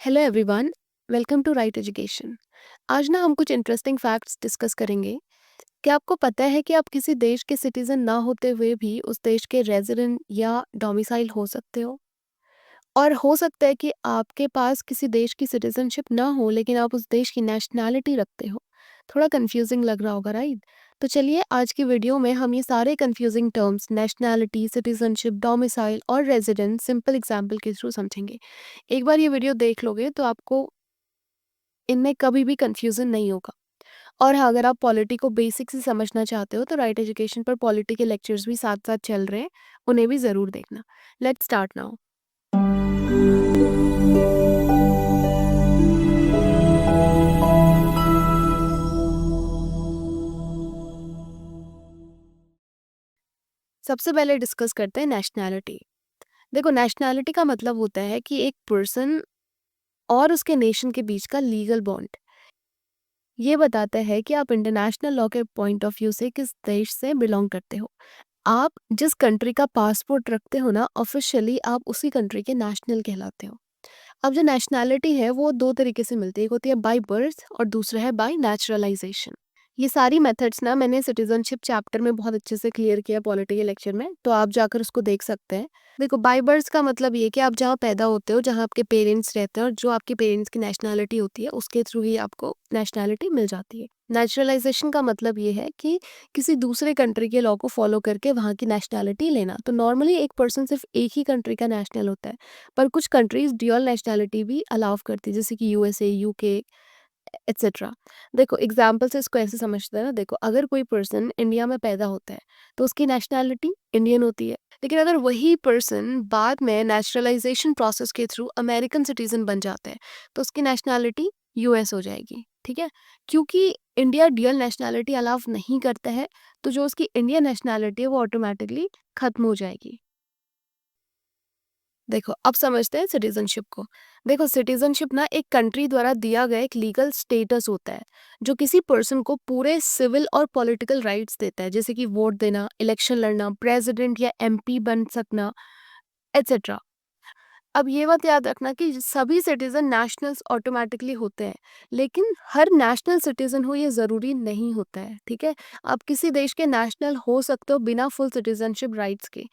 Hello everyone, welcome to Right Education. आज ना हम कुछ इंटरेस्टिंग फैक्ट्स डिस्कस करेंगे। क्या आपको पता है कि आप किसी देश के सिटीजन ना होते हुए भी उस देश के रेजिडेंट या डोमिसाइल हो सकते हो? और हो सकता है कि आपके पास किसी देश की सिटीजनशिप ना हो लेकिन आप उस देश की नेशनैलिटी रखते हो। थोड़ा कंफ्यूजिंग लग रहा होगा, राइट? तो चलिए आज की वीडियो में हम ये सारे confusing terms nationality, citizenship, domicile और रेजिडेंट सिंपल एग्जाम्पल के थ्रू समझेंगे। एक बार ये वीडियो देख लोगे तो आपको इनमें कभी भी कन्फ्यूज़न नहीं होगा। और हाँ, अगर आप पॉलिटी को बेसिक से समझना चाहते हो तो राइट एजुकेशन पर पॉलिटी के लेक्चर्स भी साथ-साथ चल रहे हैं, उन्हें भी ज़रूर देखना। Let's start now. सबसे पहले डिस्कस करते हैं नेशनैलिटी। देखो, नेशनैलिटी का मतलब होता है कि एक पर्सन और उसके नेशन के बीच का लीगल बॉन्ड। ये बताता है कि आप इंटरनेशनल लॉ के पॉइंट ऑफ व्यू से किस देश से बिलॉन्ग करते हो। आप जिस कंट्री का पासपोर्ट रखते हो ना, ऑफिशियली आप उसी कंट्री के नेशनल कहलाते हो। अब जो नेशनैलिटी है वो 2 तरीके से मिलती है, एक होती है बाय बर्थ और दूसरा है बाय नेचुरलाइजेशन। ये सारी मेथड्स ना मैंने सिटीजनशिप चैप्टर में बहुत अच्छे से क्लियर किया पॉलिटी के लेक्चर में, तो आप जाकर उसको देख सकते हैं। देखो, बाय बर्थ का मतलब ये कि आप जहाँ पैदा होते हो, जहाँ आपके पेरेंट्स रहते हैं और जो आपके पेरेंट्स की नेशनैलिटी होती है, उसके थ्रू ही आपको नेशनैलिटी मिल जाती है। नेचुरलाइजेशन का मतलब ये है कि किसी दूसरे कंट्री के लॉ को फॉलो करके वहाँ की नेशनैलिटी लेना। तो नॉर्मली एक पर्सन सिर्फ एक ही कंट्री का नेशनल होता है, पर कुछ कंट्रीज ड्यूअल नेशनैलिटी भी अलाउ करती है, जैसे कि यूएसए, यूके एटसेट्रा। देखो, एग्जाम्पल से इसको ऐसे समझते हैं ना। देखो, अगर कोई पर्सन इंडिया में पैदा होता है तो उसकी नेशनैलिटी इंडियन होती है, लेकिन अगर वही पर्सन बाद में नेचुरलाइजेशन प्रोसेस के थ्रू अमेरिकन सिटीजन बन जाते हैं तो उसकी नेशनैलिटी यूएस हो जाएगी। ठीक है, क्योंकि इंडिया ड्यूअल नेशनैलिटी अलाउ नहीं करता है, तो जो उसकी इंडियन नेशनैलिटी है वो ऑटोमेटिकली खत्म हो जाएगी। देखो, अब समझते हैं सिटीजनशिप को। देखो, सिटीजनशिप ना एक कंट्री द्वारा दिया गया एक लीगल स्टेटस होता है जो किसी पर्सन को पूरे सिविल और पॉलिटिकल राइट्स देता है, जैसे कि वोट देना, इलेक्शन लड़ना, प्रेसिडेंट या एमपी बन सकना एटसेट्रा। अब ये बात याद रखना कि सभी सिटीजन नेशनल्स ऑटोमेटिकली होते हैं, लेकिन हर नेशनल सिटीजन हो ये ज़रूरी नहीं होता है। ठीक है, आप किसी देश के नेशनल हो सकते हो बिना फुल सिटीजनशिप राइट्स के।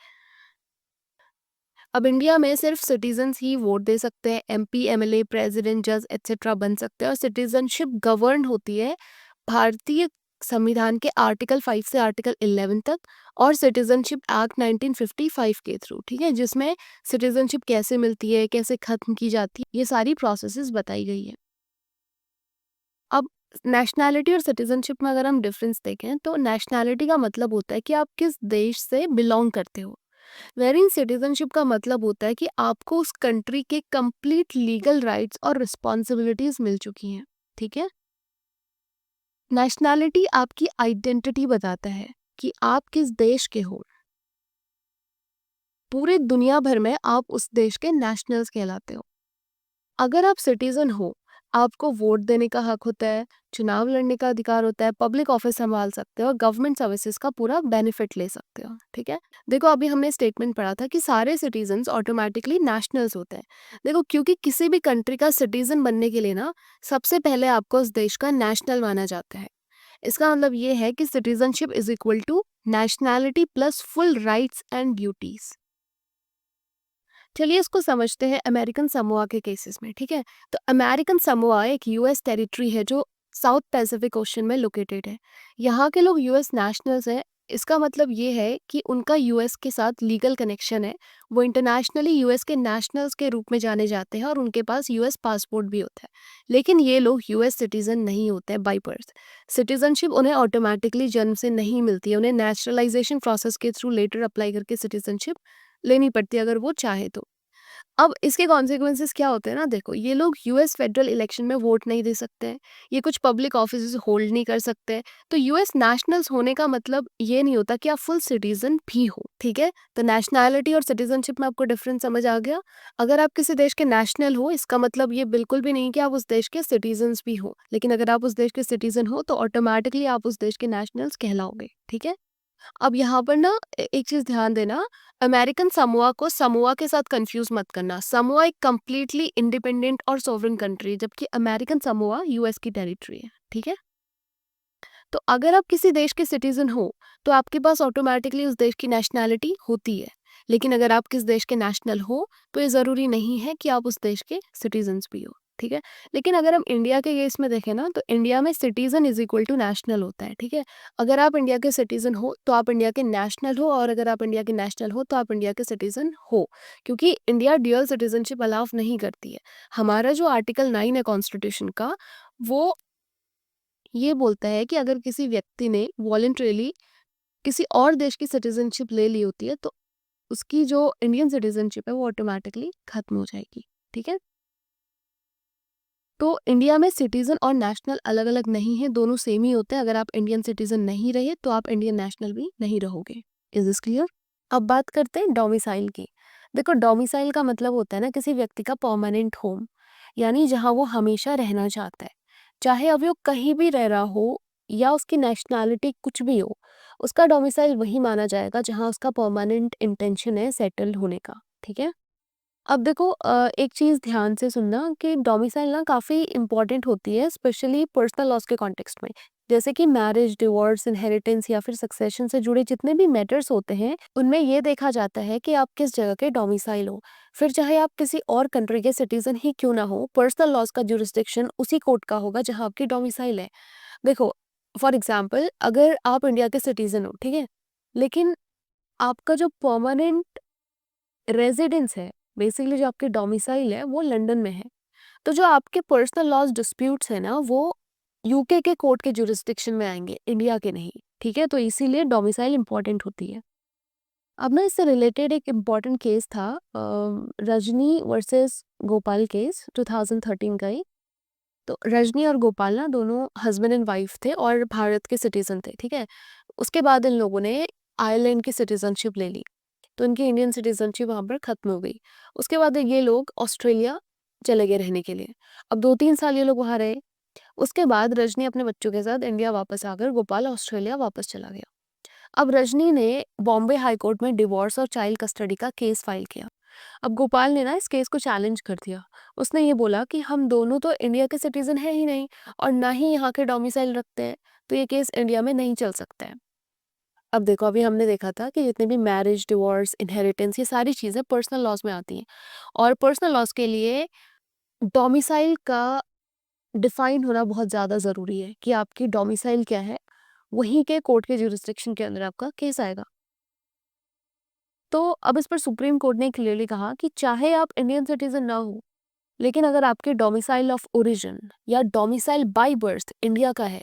अब इंडिया में सिर्फ सिटीजन्स ही वोट दे सकते हैं, एमपी, एमएलए, प्रेसिडेंट, जज एटसेट्रा बन सकते हैं। और सिटीजनशिप गवर्न होती है भारतीय संविधान के आर्टिकल 5 से आर्टिकल 11 तक और सिटीजनशिप एक्ट 1955 के थ्रू। ठीक है, जिसमें सिटीजनशिप कैसे मिलती है, कैसे खत्म की जाती है, ये सारी प्रोसेसेस बताई गई है। अब नेशनैलिटी और सिटीजनशिप में अगर हम डिफरेंस देखें तो नेशनैलिटी का मतलब होता है कि आप किस देश से बिलोंग करते हो, वेरिंग सिटीजनशिप का मतलब होता है कि आपको उस कंट्री के कंप्लीट लीगल राइट्स और रिस्पॉन्सिबिलिटीज मिल चुकी हैं। ठीक है, नेशनैलिटी आपकी आइडेंटिटी बताता है कि आप किस देश के हो। पूरे दुनिया भर में आप उस देश के नेशनल्स कहलाते हो। अगर आप सिटीजन हो, आपको वोट देने का हक होता है, चुनाव लड़ने का अधिकार होता है, पब्लिक ऑफिस संभाल सकते हो और गवर्नमेंट सर्विसेज का पूरा बेनिफिट ले सकते हो। ठीक है, देखो अभी हमने स्टेटमेंट पढ़ा था कि सारे सिटीजन्स ऑटोमेटिकली नेशनल्स होते हैं। देखो, क्योंकि किसी भी कंट्री का सिटीजन बनने के लिए ना सबसे पहले आपको उस देश का नेशनल माना जाता है। इसका मतलब ये है कि citizenship is equal to nationality plus full rights and duties. चलिए इसको समझते हैं अमेरिकन समोआ के केसेस में। ठीक है, तो अमेरिकन समोआ एक यूएस टेरिटरी है जो साउथ पैसिफिक ओशन में लोकेटेड है। यहाँ के लोग यूएस नेशनल्स हैं। इसका मतलब ये है कि उनका यूएस के साथ लीगल कनेक्शन है। वो इंटरनेशनली यूएस के नेशनल्स के रूप में जाने जाते हैं और उनके पास यूएस पासपोर्ट भी होता है, लेकिन ये लोग यूएस सिटीजन नहीं होते हैं बाई बर्थ। सिटीजनशिप उन्हें ऑटोमेटिकली जन्म से नहीं मिलती है, उन्हें नेचुरलाइजेशन प्रोसेस के थ्रू लेटर अप्लाई करके सिटीजनशिप लेनी पड़ती है अगर वो चाहे तो। अब इसके कॉन्सिक्वेंसेस क्या होते हैं ना, देखो ये लोग यूएस फेडरल इलेक्शन में वोट नहीं दे सकते हैं, ये कुछ पब्लिक ऑफिस होल्ड नहीं कर सकते हैं। तो यूएस नेशनल्स होने का मतलब ये नहीं होता कि आप फुल सिटीजन भी हो। ठीक है, तो नेशनैलिटी और सिटीजनशिप में आपको डिफरेंस समझ आ गया। अगर आप किसी देश के नेशनल हो, इसका मतलब ये बिल्कुल भी नहीं कि आप उस देश के सिटीजन्स भी हो, लेकिन अगर आप उस देश के सिटीजन हो तो ऑटोमेटिकली आप उस देश के नेशनल्स कहलाओगे। ठीक है, अब यहाँ पर ना एक चीज़ ध्यान देना, अमेरिकन समोआ को समोआ के साथ कंफ्यूज मत करना। समोआ एक कंप्लीटली इंडिपेंडेंट और सोवरेन कंट्री है, जबकि अमेरिकन समोआ यूएस की टेरिटरी है, ठीक है? तो अगर आप किसी देश के सिटीजन हो तो आपके पास ऑटोमेटिकली उस देश की नेशनैलिटी होती है। लेकिन अगर आप किस देश के नेशनल हो तो ये ज़रूरी नहीं है कि आप उस देश के सिटीजन्स भी हो, ठीक है? लेकिन अगर हम इंडिया के केस में देखें ना, तो इंडिया में citizen is equal to national होता है, ठीक है? अगर आप इंडिया के सिटीजन हो तो आप इंडिया के नेशनल हो, और अगर आप इंडिया के नेशनल हो तो आप इंडिया के सिटीजन हो, क्योंकि इंडिया ड्यूअल सिटीजनशिप अलाउ नहीं करती है। हमारा जो आर्टिकल 9 है कॉन्स्टिट्यूशन का, वो ये बोलता है कि अगर किसी व्यक्ति ने वॉलंटरीली किसी और देश की सिटीजनशिप ले ली होती है तो उसकी जो इंडियन सिटीजनशिप है वो ऑटोमेटिकली खत्म हो जाएगी, ठीक है? तो इंडिया में सिटीजन और नेशनल अलग अलग नहीं है, दोनों सेम ही होते हैं। अगर आप इंडियन सिटीजन नहीं रहे तो आप इंडियन नेशनल भी नहीं रहोगे। Is this clear? अब बात करते हैं डोमिसाइल की। देखो, डोमिसाइल का मतलब होता है ना किसी व्यक्ति का परमानेंट होम, यानी जहाँ वो हमेशा रहना चाहता है। चाहे अब वो कहीं भी रह रहा हो या उसकी नेशनैलिटी कुछ भी हो, उसका डोमिसाइल वही माना जाएगा जहाँ उसका परमानेंट इंटेंशन है सेटल्ड होने का, ठीक है? अब देखो, एक चीज़ ध्यान से सुनना कि डोमिसाइल ना काफ़ी इम्पोर्टेंट होती है, स्पेशली पर्सनल लॉज के कॉन्टेक्स्ट में। जैसे कि मैरिज, डिवोर्स, इनहेरिटेंस या फिर सक्सेशन से जुड़े जितने भी मैटर्स होते हैं, उनमें ये देखा जाता है कि आप किस जगह के डोमिसाइल हो। फिर चाहे आप किसी और कंट्री के सिटीजन ही क्यों ना हो, पर्सनल लॉज का जुरिस्डिक्शन उसी कोर्ट का होगा जहाँ आपकी डोमिसाइल है। देखो, फॉर एग्जाम्पल, अगर आप इंडिया के सिटीजन हो, ठीक है, लेकिन आपका जो परमानेंट रेजिडेंस है, बेसिकली जो आपकी डोमिसाइल है, वो लंदन में है, तो जो आपके पर्सनल लॉज डिस्प्यूट्स है ना, वो यूके के कोर्ट के जुरिस्डिक्शन में आएंगे, इंडिया के नहीं, ठीक है? तो इसीलिए डोमिसाइल इंपॉर्टेंट होती है। अब ना इससे रिलेटेड एक इम्पॉर्टेंट केस था, रजनी वर्सेस गोपाल केस, 2013 का ही। तो रजनी और गोपाल ना दोनों हस्बैंड एंड वाइफ थे और भारत के सिटीजन थे, ठीक है? उसके बाद इन लोगों ने आयरलैंड की सिटीजनशिप ले ली, तो इनकी इंडियन सिटीजनशिप वहाँ पर ख़त्म हो गई। उसके बाद ये लोग ऑस्ट्रेलिया चले गए रहने के लिए। अब 2-3 साल ये लोग वहाँ रहे। उसके बाद रजनी अपने बच्चों के साथ इंडिया वापस आकर गोपाल ऑस्ट्रेलिया वापस चला गया। अब रजनी ने बॉम्बे हाई कोर्ट में डिवोर्स और चाइल्ड कस्टडी का केस फाइल किया। अब गोपाल ने ना इस केस को चैलेंज कर दिया। उसने ये बोला कि हम दोनों तो इंडिया के सिटीजन हैं ही नहीं और ना ही यहाँ के डोमिसाइल रखते हैं, तो ये केस इंडिया में नहीं चल सकता है। अब देखो, अभी हमने देखा था कि जितने भी मैरिज, डिवोर्स, इनहेरिटेंस, ये सारी चीज़ें पर्सनल लॉज में आती हैं, और पर्सनल लॉज के लिए डोमिसाइल का डिफाइन होना बहुत ज़्यादा ज़रूरी है कि आपकी डोमिसाइल क्या है, वहीं के कोर्ट के जुरिस्डिक्शन के अंदर आपका केस आएगा। तो अब इस पर सुप्रीम कोर्ट ने क्लियरली कहा कि चाहे आप इंडियन सिटीजन ना हो, लेकिन अगर आपके डोमिसाइल ऑफ ओरिजिन या डोमिसाइल बाय बर्थ इंडिया का है,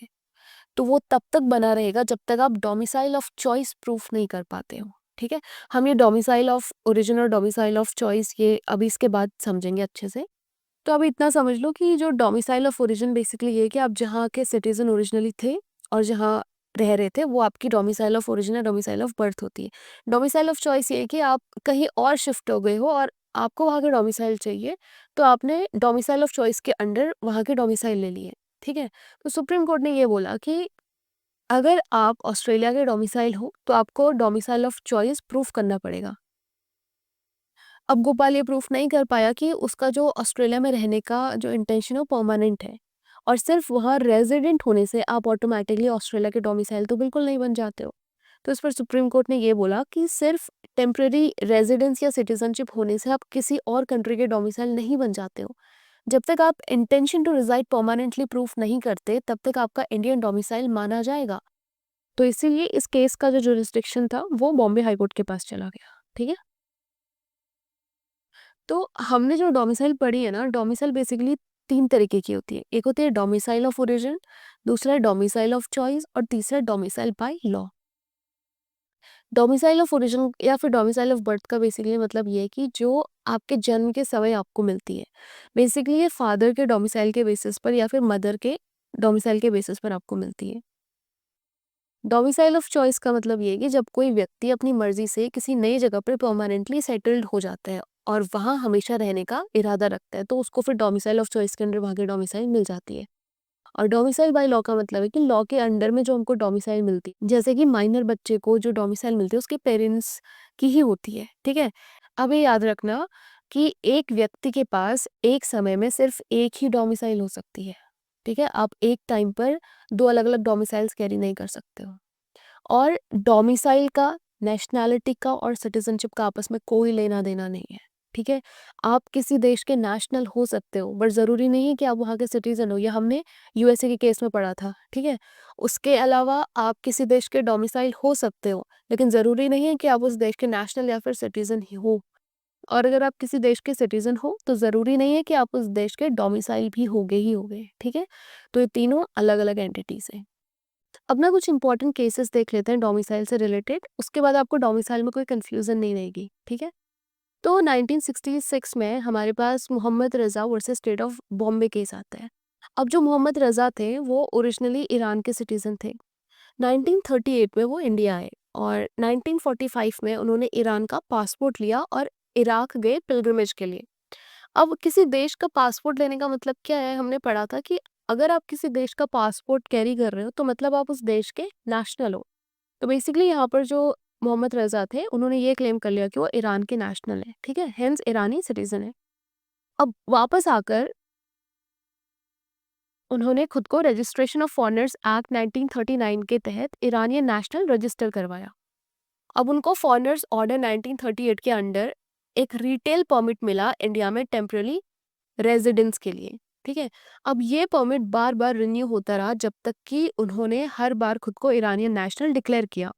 तो वो तब तक बना रहेगा जब तक आप डोमिसाइल ऑफ चॉइस प्रूफ नहीं कर पाते हो, ठीक है? हम ये डोमिसाइल ऑफ ओरिजिन और डोमिसाइल ऑफ चॉइस ये अभी इसके बाद समझेंगे अच्छे से। तो अभी इतना समझ लो कि जो डोमिसाइल ऑफ ओरिजिन बेसिकली ये है कि आप जहाँ के सिटीजन ओरिजिनली थे और जहाँ रह रहे थे, वो आपकी डोमिसाइल ऑफ ओरिजिन या डोमिसाइल ऑफ बर्थ होती है। डोमिसाइल ऑफ चॉइस ये है कि आप कहीं और शिफ्ट हो गए हो और आपको वहाँ के डोमिसाइल चाहिए, तो आपने डोमिसाइल ऑफ चॉइस के अंडर वहाँ के डोमिसाइल ले लिए, ठीक है? तो सुप्रीम कोर्ट ने ये बोला कि अगर आप ऑस्ट्रेलिया के डोमिसाइल हो, तो आपको डोमिसाइल ऑफ चॉइस प्रूफ करना पड़ेगा। अब गोपाल ये प्रूफ नहीं कर पाया कि उसका जो ऑस्ट्रेलिया में रहने का जो इंटेंशन है वो परमानेंट है, और सिर्फ वहाँ रेजिडेंट होने से आप ऑटोमेटिकली ऑस्ट्रेलिया के डोमिसाइल तो बिल्कुल नहीं बन जाते हो। तो इस पर सुप्रीम कोर्ट ने ये बोला कि सिर्फ टेम्परेरी रेजिडेंस या सिटीजनशिप होने से आप किसी और कंट्री के डोमिसाइल नहीं बन जाते हो। जब तक आप intention to reside permanently proof नहीं करते, तब तक आपका इंडियन डोमिसाइल माना जाएगा। तो इसीलिए इस केस का जो जुरिस्डिक्शन था वो बॉम्बे हाई कोर्ट के पास चला गया, ठीक है? तो हमने जो डोमिसाइल पढ़ी है ना, डोमिसाइल बेसिकली 3 तरीके की होती है। एक होती है डोमिसाइल ऑफ ओरिजिन, दूसरा है डोमिसाइल ऑफ चॉइस और तीसरा है domicile by law. Domicile of origin या फिर डोमिसाइल ऑफ बर्थ का बेसिकली मतलब ये है कि जो आपके जन्म के समय आपको मिलती है। बेसिकली ये फादर के डोमिसाइल के बेसिस पर या फिर मदर के डोमिसाइल के बेसिस पर आपको मिलती है। डोमिसाइल ऑफ चॉइस का मतलब ये है कि जब कोई व्यक्ति अपनी मर्जी से किसी नई जगह पर परमानेंटली सेटल्ड हो जाता है और वहाँ हमेशा रहने का इरादा रखता है, तो उसको फिर डोमिसाइल ऑफ चॉइस के अंडर वहाँ की डोमिसाइल मिल जाती है। और डोमिसाइल बाय लॉ का मतलब है कि लॉ के अंडर में जो हमको डोमिसाइल मिलती है, जैसे कि माइनर बच्चे को जो डोमिसाइल मिलती है उसके पेरेंट्स की ही होती है, ठीक है। अब ये याद रखना कि एक व्यक्ति के पास एक समय में सिर्फ एक ही डोमिसाइल हो सकती है, ठीक है। आप एक टाइम पर दो अलग अलग डोमिसाइल्स कैरी नहीं कर सकते हो। और डोमिसाइल का, नेशनैलिटी का और सिटीजनशिप का आपस में कोई लेना देना नहीं है, ठीक है। आप किसी देश के नेशनल हो सकते हो बट ज़रूरी नहीं है कि आप वहाँ के सिटीज़न हो। ये हमने यूएसए के केस में पढ़ा था, ठीक है। उसके अलावा आप किसी देश के डोमिसाइल हो सकते हो, लेकिन ज़रूरी नहीं है कि आप उस देश के नेशनल या फिर सिटीज़न ही हो। और अगर आप किसी देश के सिटीज़न हो तो ज़रूरी नहीं है कि आप उस देश के डोमिसाइल भी होगे ही होगे, ठीक है। तो ये तीनों अलग अलग एंटिटीज़ हैं। अब ना कुछ इंपॉर्टेंट केसेस देख लेते हैं डोमिसाइल से रिलेटेड, उसके बाद आपको डोमिसाइल में कोई कंफ्यूजन नहीं रहेगी, ठीक है। तो 1966 में हमारे पास Mohammad Raza versus state of Bombay case आता है। अब जो मोहम्मद रज़ा थे वो ओरिजिनली ईरान के सिटीज़न थे। 1938 में वो इंडिया आए और 1945 में उन्होंने ईरान का पासपोर्ट लिया और इराक गए पिलग्रिमेज के लिए। अब किसी देश का पासपोर्ट लेने का मतलब क्या है? हमने पढ़ा था कि अगर आप किसी देश का पासपोर्ट कैरी कर रहे हो तो मतलब आप उस देश के नेशनल हो। तो बेसिकली यहाँ पर जो मोहम्मद रज़ा थे उन्होंने ये क्लेम कर लिया कि वो ईरान के नेशनल है, ठीक है, हेंस ईरानी सिटीजन है। अब वापस आकर उन्होंने खुद को रजिस्ट्रेशन ऑफ फॉरेनर्स एक्ट 1939 के तहत ईरानियन नेशनल रजिस्टर करवाया। अब उनको फॉरेनर्स ऑर्डर 1938 के अंडर एक रिटेल परमिट मिला इंडिया में टेम्पररी रेजिडेंस के लिए, ठीक है। अब ये परमिट बार बार रिन्यू होता रहा जब तक कि उन्होंने हर बार खुद को ईरानियन नेशनल डिक्लेयर किया।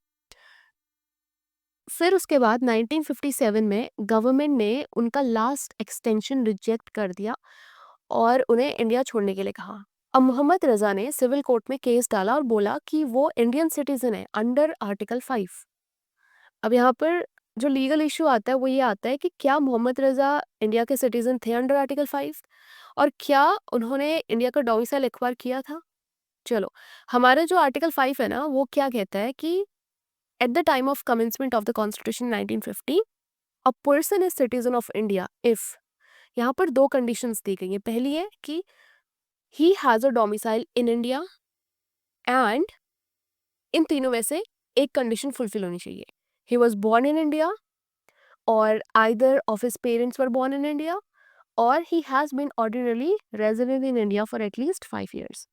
फिर उसके बाद 1957 में गवर्नमेंट ने उनका लास्ट एक्सटेंशन रिजेक्ट कर दिया और उन्हें इंडिया छोड़ने के लिए कहा। अब मोहम्मद रज़ा ने सिविल कोर्ट में केस डाला और बोला कि वो इंडियन सिटीजन है अंडर आर्टिकल 5। अब यहाँ पर जो लीगल इशू आता है वो ये आता है कि क्या मोहम्मद रज़ा इंडिया के सिटीजन थे अंडर आर्टिकल 5 और क्या उन्होंने इंडिया का डोमिसाइल एक्वायर किया था। चलो, हमारा जो आर्टिकल 5 है ना वो क्या कहता है कि at the time of commencement of the constitution 1950 a person is citizen of India if, यहाँ पर दो कंडीशंस दी गई हैं। पहली है कि he has a domicile in India and in तीनों में से एक कंडीशन फुलफिल होनी चाहिए। He was born in India or either of his parents were born in India or he has been ordinarily resident in India for at least 5 years.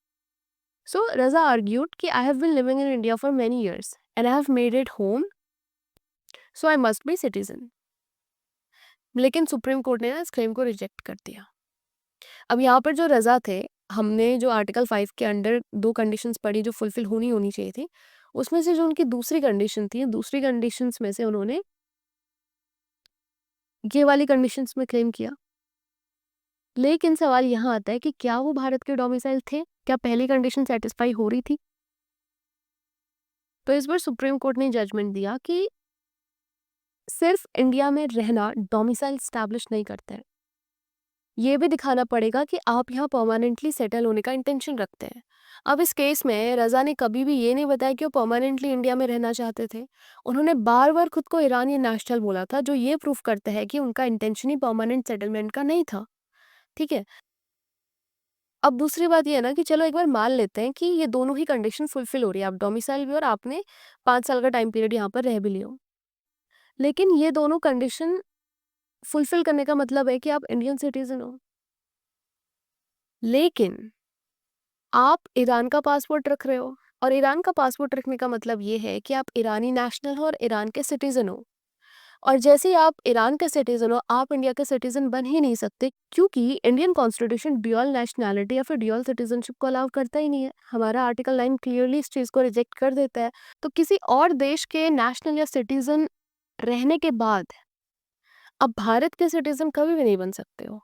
So Raza argued कि I have been living in India for many years and I have made it home, so I must be citizen. लेकिन supreme court ने ना इस claim को reject कर दिया। अब यहाँ पर जो रज़ा थे, हमने जो आर्टिकल 5 के अंडर दो कंडीशंस पढ़ी जो फुलफिल होनी चाहिए थी, उसमें से जो उनकी दूसरी कंडीशन थी, दूसरी कंडीशंस में से उन्होंने ये वाली कंडीशंस में क्लेम किया। लेकिन सवाल यहाँ आता है कि क्या वो भारत के डोमिसाइल थे? क्या पहली कंडीशन सेटिस्फाई हो रही थी? तो इस बार सुप्रीम कोर्ट ने जजमेंट दिया कि सिर्फ इंडिया में रहना डोमिसाइल स्टैब्लिश नहीं करता है। ये भी दिखाना पड़ेगा कि आप यहाँ परमानेंटली सेटल होने का इंटेंशन रखते हैं। अब इस केस में रज़ा ने कभी भी ये नहीं बताया कि वो परमानेंटली इंडिया में रहना चाहते थे। उन्होंने बार बार खुद को ईरानियन नेशनल बोला था, जो ये प्रूफ करता है कि उनका इंटेंशन ही परमानेंट सेटलमेंट का नहीं था, ठीक है। अब दूसरी बात ये है ना कि चलो एक बार मान लेते हैं कि ये दोनों ही कंडीशन फुलफिल हो रही है, आप डोमिसाइल भी और आपने 5 साल का टाइम पीरियड यहाँ पर रह भी लिया हो। लेकिन ये दोनों कंडीशन फुलफिल करने का मतलब है कि आप इंडियन सिटीजन हो। लेकिन आप ईरान का पासपोर्ट रख रहे हो और ईरान का पासपोर्ट रखने का मतलब ये है कि आप ईरानी नेशनल हो और ईरान के सिटीजन हो। और जैसे ही आप ईरान के सिटीजन हो, आप इंडिया के सिटीजन बन ही नहीं सकते, क्योंकि इंडियन कॉन्स्टिट्यूशन ड्यूअल नेशनैलिटी या फिर ड्यूअल सिटीजनशिप को अलाउ करता ही नहीं है। हमारा आर्टिकल 9 क्लियरली इस चीज़ को रिजेक्ट कर देता है। तो किसी और देश के नेशनल या सिटीजन रहने के बाद आप भारत के सिटीजन कभी भी नहीं बन सकते हो,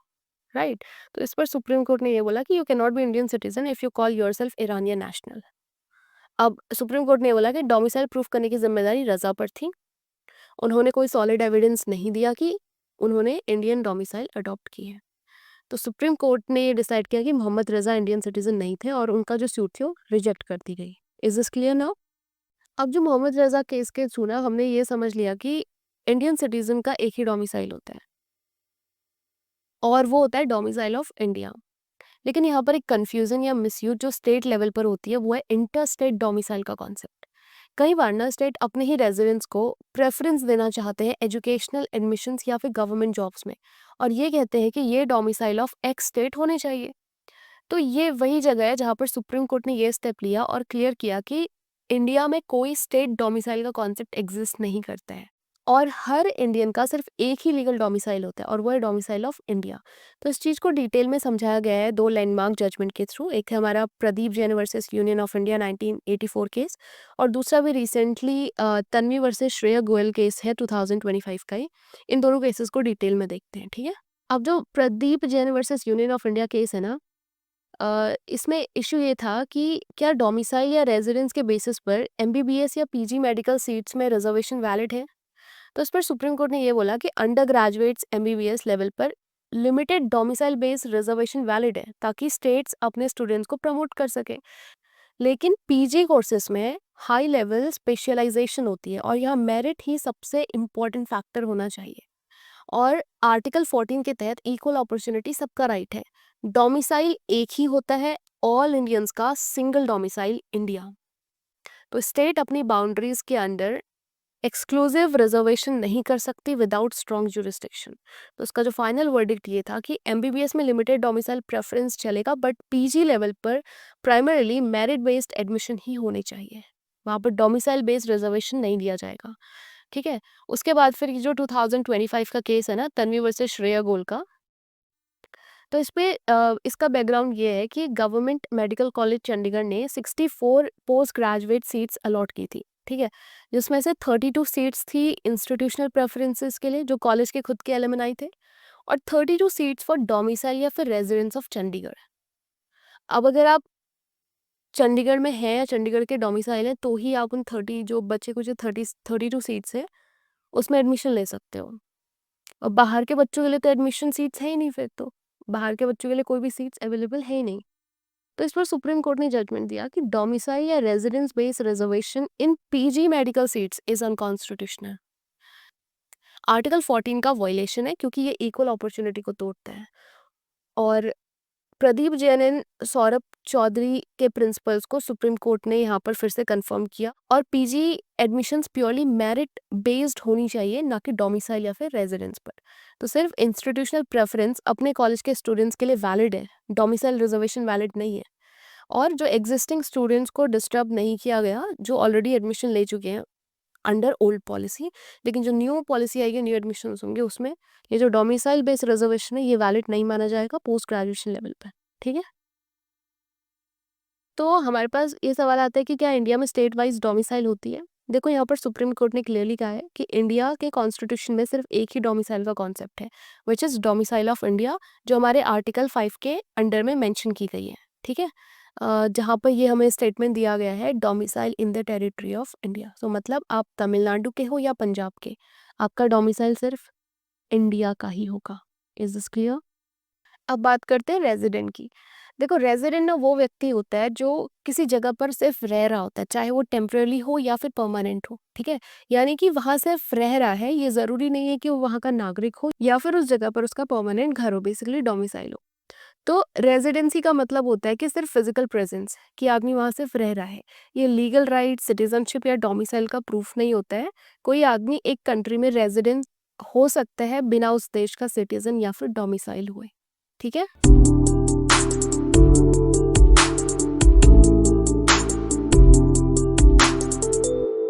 राइट। तो इस पर सुप्रीम कोर्ट ने ये बोला कि you can not be Indian citizen if you call yourself Iranian national. अब सुप्रीम कोर्ट ने बोला कि डोमिसाइल प्रूफ करने की जिम्मेदारी रजा पर थी। उन्होंने कोई सॉलिड एविडेंस नहीं दिया कि उन्होंने इंडियन डोमिसाइल अडॉप्ट की है। तो सुप्रीम कोर्ट ने ये डिसाइड किया कि मोहम्मद रज़ा इंडियन सिटीजन नहीं थे और उनका जो सूट थी वो रिजेक्ट कर दी गई। Is this clear now? अब जो मोहम्मद रज़ा केस के थ्रू ना हमने ये समझ लिया कि इंडियन सिटीजन का एक ही डोमिसाइल होता है और वो होता है डोमिसाइल ऑफ इंडिया। लेकिन यहाँ पर एक कन्फ्यूजन या मिसयूज जो स्टेट लेवल पर होती है वो है इंटर स्टेट डोमिसाइल का कॉन्सेप्ट। कई बार ना स्टेट अपने ही रेजिडेंट्स को प्रेफरेंस देना चाहते हैं एजुकेशनल एडमिशन्स या फिर गवर्नमेंट जॉब्स में, और ये कहते हैं कि ये डोमिसाइल ऑफ एक्स स्टेट होने चाहिए। तो ये वही जगह है जहाँ पर सुप्रीम कोर्ट ने ये स्टेप लिया और क्लियर किया कि इंडिया में कोई स्टेट डोमिसाइल का कॉन्सेप्ट एग्जिस्ट नहीं करता है, और हर इंडियन का सिर्फ एक ही लीगल डोमिसाइल होता है और वो है डोमिसाइल ऑफ इंडिया। तो इस चीज़ को डिटेल में समझाया गया है दो लैंडमार्क जजमेंट के थ्रू। एक है हमारा Pradeep Jain versus union of India 1984 case, और दूसरा भी recently Tanvi versus Shreya Goyal case है 2025 का ही। इन दोनों केसेस को डिटेल में देखते हैं, ठीक है। अब जो Pradeep Jain versus union of India case है ना, इसमें इश्यू ये था कि क्या डोमिसाइल या रेजिडेंस के बेसिस पर एमबीबीएस या पीजी मेडिकल सीट्स में रिजर्वेशन वैलिड है। तो इस पर सुप्रीम कोर्ट ने ये बोला कि अंडर ग्रेजुएट्स एमबीबीएस लेवल पर limited domicile based reservation valid है, ताकि स्टेट्स अपने स्टूडेंट्स को प्रमोट कर सके। लेकिन पीजी कोर्सेज में हाई लेवल स्पेशलाइजेशन होती है और यहाँ मेरिट ही सबसे इम्पोर्टेंट फैक्टर होना चाहिए। और आर्टिकल 14 के तहत इक्वल अपॉर्चुनिटी सबका राइट है। डोमिसाइल एक ही होता है, ऑल इंडियंस का सिंगल डोमिसाइल इंडिया। तो स्टेट अपनी बाउंड्रीज के अंडर एक्सक्लूसिव रिजर्वेशन नहीं कर सकती विदाउट स्ट्रॉन्ग जुरिस्डिक्शन। तो उसका जो फाइनल वर्डिक्ट ये था कि एमबीबीएस में लिमिटेड डोमिसाइल प्रेफरेंस चलेगा, बट पीजी लेवल पर प्राइमरीली मेरिट बेस्ड एडमिशन ही होनी चाहिए, वहाँ पर डोमिसाइल बेस्ड रिजर्वेशन नहीं दिया जाएगा, ठीक है। उसके बाद फिर ये जो 2025 का केस है ना, तन्वी वर्सेस श्रेया गोल का, तो इस पे इसका बैकग्राउंड ये है कि गवर्नमेंट मेडिकल कॉलेज चंडीगढ़ ने 64 पोस्ट ग्रेजुएट सीट्स अलॉट की थी, ठीक है, जिसमें से 32 सीट्स थी इंस्टीट्यूशनल प्रेफरेंसेस के लिए जो कॉलेज के खुद के एलुमनाई थे, और 32 सीट्स फॉर डोमिसाइल या फिर रेजिडेंस ऑफ चंडीगढ़। अब अगर आप चंडीगढ़ में हैं या चंडीगढ़ के डोमिसाइल हैं तो ही आप उन 30 जो बच्चे को जो 32 सीट्स है उसमें एडमिशन ले सकते हो। और बाहर के बच्चों के लिए तो एडमिशन सीट्स है ही नहीं, फिर तो बाहर के बच्चों के लिए कोई भी सीट्स अवेलेबल है ही नहीं। तो इस पर सुप्रीम कोर्ट ने जजमेंट दिया कि डोमिसाइल या residence based reservation in PG medical seats is unconstitutional. Article 14 का वायलेशन है क्योंकि ये इक्वल अपॉर्चुनिटी को तोड़ता है। और प्रदीप जैन एंड सौरभ चौधरी के प्रिंसिपल्स को सुप्रीम कोर्ट ने यहाँ पर फिर से कंफर्म किया, और PG admissions purely merit based होनी चाहिए, ना कि डोमिसाइल या फिर रेजिडेंस पर। तो सिर्फ इंस्टीट्यूशनल प्रेफरेंस अपने कॉलेज के स्टूडेंट्स के लिए वैलिड है, डोमिसाइल रिजर्वेशन वैलिड नहीं है। और जो एग्जिस्टिंग स्टूडेंट्स को डिस्टर्ब नहीं किया गया जो ऑलरेडी एडमिशन ले चुके हैं अंडर ओल्ड पॉलिसी, लेकिन जो न्यू पॉलिसी आएगी, न्यू एडमिशन होंगे, उसमें ये जो डोमिसाइल बेस्ड रिजर्वेशन है ये वैलिड नहीं माना जाएगा पोस्ट ग्रेजुएशन लेवल पर, ठीक है। तो हमारे पास ये सवाल आता है कि क्या इंडिया में स्टेट वाइज डोमिसाइल होती है। देखो यहाँ पर सुप्रीम कोर्ट ने क्लियरली कहा है कि इंडिया के कॉन्स्टिट्यूशन में सिर्फ एक ही डोमिसाइल का कॉन्सेप्ट है, which is domicile of India, जो हमारे आर्टिकल 5 के अंडर में मेंशन की गई है, ठीक है। जहाँ पर ये हमें स्टेटमेंट दिया गया है domicile in the territory of India. So मतलब आप तमिलनाडु के हो या पंजाब के, आपका डोमिसाइल सिर्फ इंडिया का ही होगा। Is this clear. अब बात करते हैं रेजिडेंट की। देखो रेजिडेंट ना वो व्यक्ति होता है जो किसी जगह पर सिर्फ रह रहा होता है, चाहे वो टेम्पररी हो या फिर परमानेंट हो, ठीक है। यानी कि वहाँ सिर्फ रह रहा है, ये ज़रूरी नहीं है कि वो वहाँ का नागरिक हो या फिर उस जगह पर उसका परमानेंट घर हो, बेसिकली डोमिसाइल हो। तो रेजिडेंसी का मतलब होता है कि सिर्फ फिजिकल प्रेजेंस, कि आदमी वहाँ सिर्फ रह रहा है। ये लीगल राइट, सिटीजनशिप या डोमिसाइल का प्रूफ नहीं होता है। कोई आदमी एक कंट्री में रेजिडेंट हो सकता है बिना उस देश का सिटीजन या फिर डोमिसाइल हुए, ठीक है।